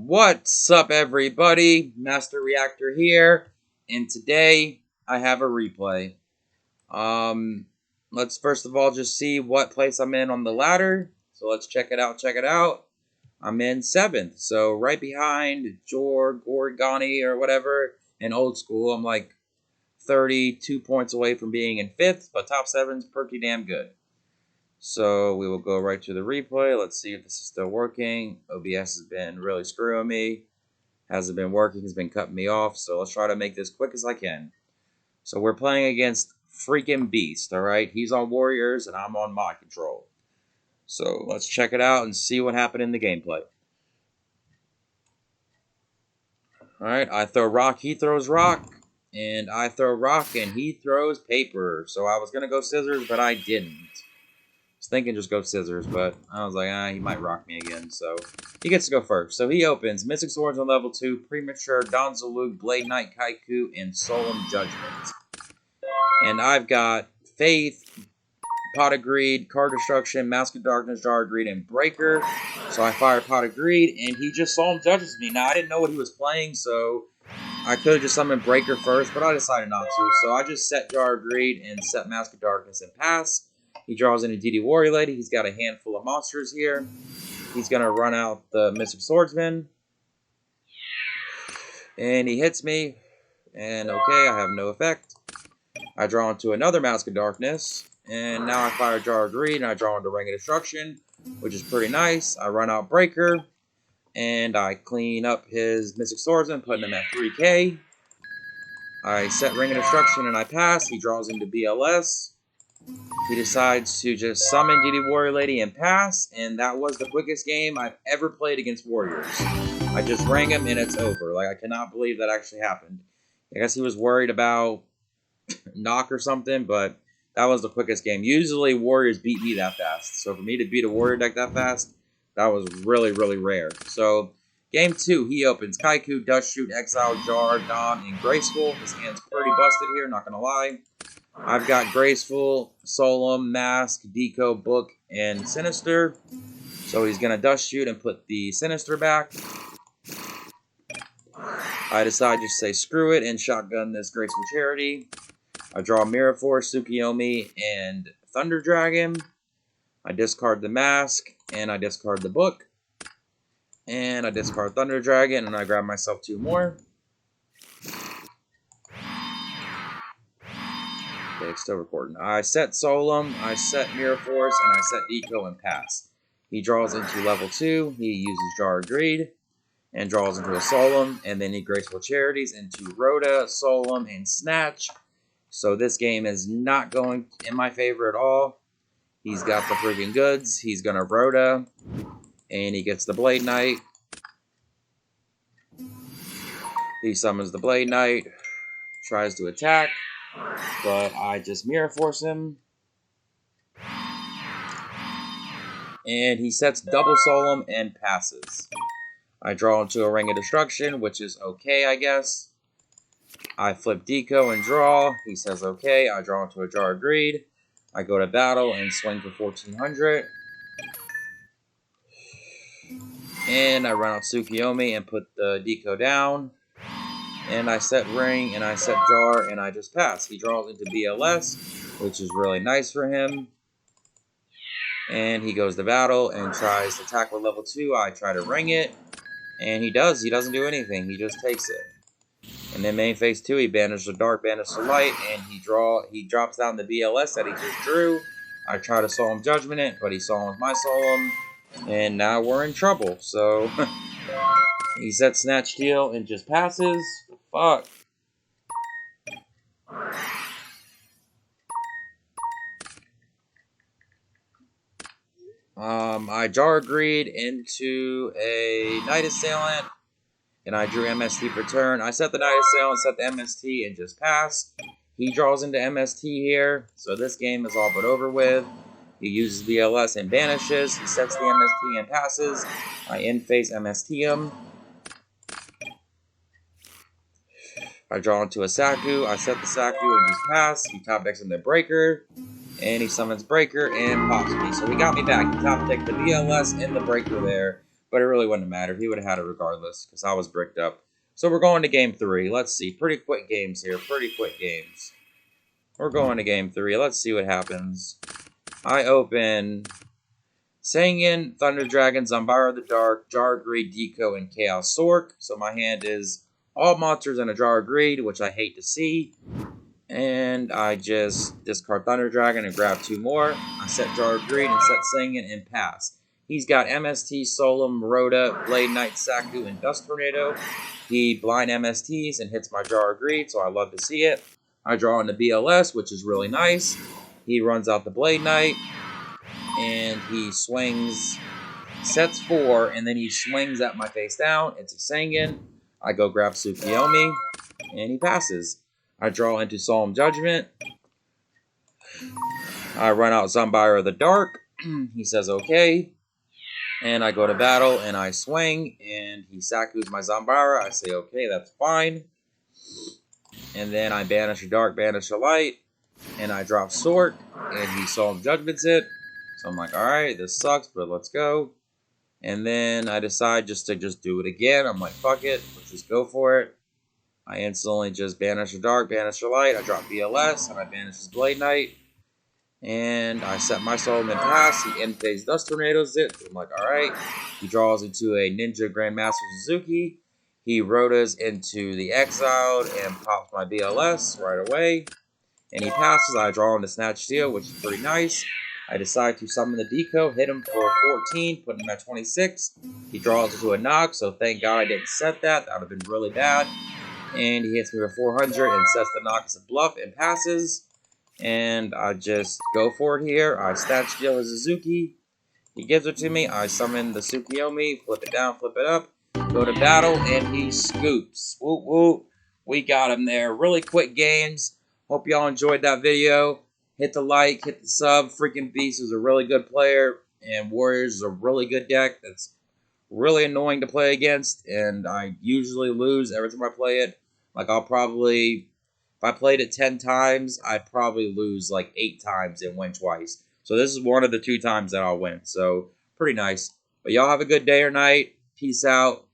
What's up, everybody? Master Reactor here, and today I have a replay. Let's first of all just see what place I'm in on the ladder. So let's check it out. I'm in 7th, so right behind George Gorigani or whatever in old school. I'm like 32 points away from being in 5th, but top 7's pretty damn good. So we will go right to the replay. Let's see if this is still working. OBS has been really screwing me. Hasn't been working. Has been cutting me off. So let's try to make this quick as I can. So we're playing against freaking Beast. All right. He's on Warriors and I'm on Mod Control. So let's check it out and see what happened in the gameplay. All right. I throw rock. He throws rock. And I throw rock and he throws paper. So I was going to go scissors, but I didn't. I was thinking just go scissors, but I was like, he might rock me again, so he gets to go first. So he opens Mystic Swords on level 2, Premature, Donzo Luke, Blade Knight, Kaiku, and Solemn Judgment. And I've got Faith, Pot of Greed, Card Destruction, Mask of Darkness, Jar of Greed, and Breaker. So I fire Pot of Greed, and he just Solemn Judges me. Now, I didn't know what he was playing, so I could have just summoned Breaker first, but I decided not to. So I just set Jar of Greed and set Mask of Darkness and pass. He draws in a DD Warrior Lady. He's got a handful of monsters here. He's going to run out the Mystic Swordsman. And he hits me. And okay, I have no effect. I draw into another Mask of Darkness. And now I fire Jar of Greed and I draw into Ring of Destruction, which is pretty nice. I run out Breaker. And I clean up his Mystic Swordsman, putting him at 3k. I set Ring of Destruction and I pass. He draws into BLS. He decides to just summon DD Warrior Lady and pass, and that was the quickest game I've ever played against Warriors. I just rang him and it's over. Like, I cannot believe that actually happened. I guess he was worried about knock or something, but that was the quickest game. Usually Warriors beat me that fast, so for me to beat a Warrior deck that fast, that was really, really rare. So, game 2, he opens Kaiku, Dust Shoot, Exile, Jar, Don, and Graceful. His hand's pretty busted here, not gonna lie. I've got Graceful, Solemn, Mask, Deco, Book, and Sinister. So he's going to Dust Shoot and put the Sinister back. I decide to say screw it and shotgun this Graceful Charity. I draw Mirror Force, Tsukiyomi, and Thunder Dragon. I discard the Mask, and I discard the Book. And I discard Thunder Dragon, and I grab myself 2 more. Okay, it's still recording. I set Solemn, I set Mirror Force, and I set Deco and pass. He draws into level 2. He uses Jar of Greed and draws into a Solemn, and then he Graceful Charities into Rhoda, Solemn, and Snatch. So this game is not going in my favor at all. He's got the friggin' goods. He's going to Rhoda, and he gets the Blade Knight. He summons the Blade Knight, tries to attack. But I just Mirror Force him. And he sets double Solemn and passes. I draw into a Ring of Destruction, which is okay, I guess. I flip Deco and draw. He says okay. I draw into a Jar of Greed. I go to battle and swing for 1400. And I run out Tsukiyomi and put the Deco down. And I set Ring, and I set Jar, and I just pass. He draws into BLS, which is really nice for him. And he goes to battle and tries to attack with level 2. I try to ring it, and he does. He doesn't do anything. He just takes it. And then main phase 2, he banishes the dark, banishes the light, and he drops down the BLS that he just drew. I try to Solemn Judgment it, but he Solemns my Solemn, and now we're in trouble. So he sets Snatch Steal and just passes. Fuck. I Jar of Greed into a Night Assailant, and I drew MST per turn. I set the Night Assailant, set the MST, and just pass. He draws into MST here, so this game is all but over with. He uses BLS and banishes. He sets the MST and passes. I in-phase MST him. I draw into a Saku. I set the Saku and just pass. He top decks in the Breaker. And he summons Breaker and pops me. So he got me back. He top decked the BLS and the Breaker there. but it really wouldn't have mattered. He would have had it regardless because I was bricked up. So we're going to game 3. Let's see. Pretty quick games here. Pretty quick games. We're going to game 3. Let's see what happens. I open Sangan, Thunder Dragon, Zombara of the Dark, Jar of Greed, Deco, and Chaos Sork. So my hand is all monsters and a Jar of Greed, which I hate to see. And I just discard Thunder Dragon and grab 2 more. I set Jar of Greed and set Sangan and pass. He's got MST, Solum, Rhoda, Blade Knight, Saku, and Dust Tornado. He blind MSTs and hits my Jar of Greed, so I love to see it. I draw into BLS, which is really nice. He runs out the Blade Knight, and he swings, sets 4, and then he swings at my face down. It's a Sangan. I go grab Tsukiyomi, and he passes. I draw into Solemn Judgment. I run out Zombara of the Dark. He says okay. And I go to battle, and I swing, and he Saku's my Zombara. I say, okay, that's fine. And then I banish a Dark, banish a Light, and I drop Sork, and he Solemn Judgments it. So I'm like, alright, this sucks, but let's go. And then I decide to do it again. I'm like, fuck it, let's just go for it. I instantly just banish a Dark, banish a Light. I drop BLS, and I banish his Blade Knight. And I set my Solemn and pass. He end phase Dust Tornadoes it. I'm like, alright. He draws into a Ninja Grandmaster Suzuki. He Rhodas into the Exiled and pops my BLS right away. And he passes. I draw into Snatch Steel, which is pretty nice. I decide to summon the Deco, hit him for 14, put him at 26. He draws into a knock, so thank God I didn't set that. That would have been really bad. And he hits me for 400 and sets the knock as a bluff and passes. And I just go for it here. I Snatch Steel his Suzuki. He gives it to me. I summon the Tsukiyomi, flip it down, flip it up. Go to battle, and he scoops. Whoop, whoop. We got him there. Really quick games. Hope y'all enjoyed that video. Hit the like, hit the sub. Freaking Beast is a really good player, and Warriors is a really good deck that's really annoying to play against, and I usually lose every time I play it. Like, I'll probably, if I played it 10 times, I'd probably lose like 8 times and win twice. So this is one of the 2 times that I'll win. So, pretty nice. But y'all have a good day or night. Peace out.